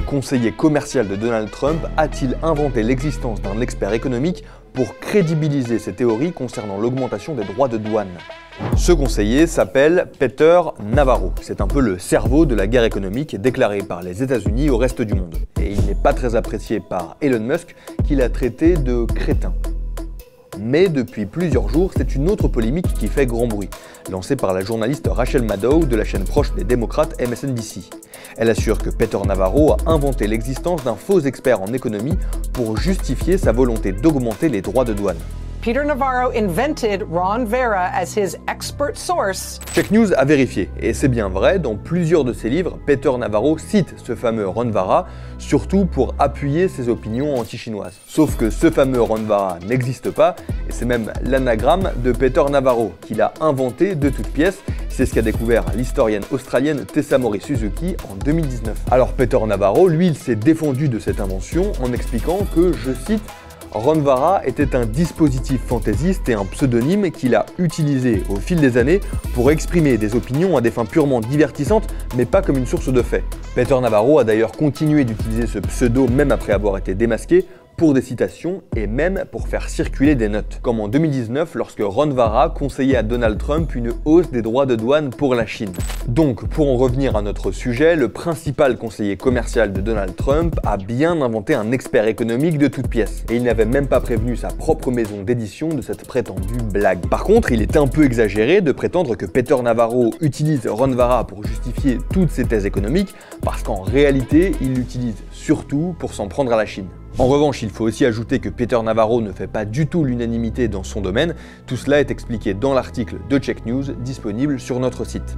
conseiller commercial de Donald Trump a-t-il inventé l'existence d'un expert économique pour crédibiliser ses théories concernant l'augmentation des droits de douane? Ce conseiller s'appelle Peter Navarro. C'est un peu le cerveau de la guerre économique déclarée par les États-Unis au reste du monde. Et il n'est pas très apprécié par Elon Musk, qui l'a traité de crétin. Mais depuis plusieurs jours, c'est une autre polémique qui fait grand bruit, lancée par la journaliste Rachel Maddow de la chaîne proche des démocrates MSNBC. Elle assure que Peter Navarro a inventé l'existence d'un faux expert en économie pour justifier sa volonté d'augmenter les droits de douane. Peter Navarro invented Ron Vera as his expert source. Check News a vérifié, et c'est bien vrai, dans plusieurs de ses livres, Peter Navarro cite ce fameux Ron Vara, surtout pour appuyer ses opinions anti-chinoises. Sauf que ce fameux Ron Vara n'existe pas, et c'est même l'anagramme de Peter Navarro, qu'il a inventé de toutes pièces. C'est ce qu'a découvert l'historienne australienne Tessa Mori Suzuki en 2019. Alors Peter Navarro, lui, il s'est défendu de cette invention en expliquant que, je cite, Ron Vara était un dispositif fantaisiste et un pseudonyme qu'il a utilisé au fil des années pour exprimer des opinions à des fins purement divertissantes, mais pas comme une source de faits. Peter Navarro a d'ailleurs continué d'utiliser ce pseudo même après avoir été démasqué, pour des citations et même pour faire circuler des notes. Comme en 2019 lorsque Ron Vara conseillait à Donald Trump une hausse des droits de douane pour la Chine. Donc pour en revenir à notre sujet, le principal conseiller commercial de Donald Trump a bien inventé un expert économique de toutes pièces. Et il n'avait même pas prévenu sa propre maison d'édition de cette prétendue blague. Par contre, il est un peu exagéré de prétendre que Peter Navarro utilise Ron Vara pour justifier toutes ses thèses économiques, parce qu'en réalité, il l'utilise surtout pour s'en prendre à la Chine. En revanche, il faut aussi ajouter que Peter Navarro ne fait pas du tout l'unanimité dans son domaine. Tout cela est expliqué dans l'article de Check News disponible sur notre site.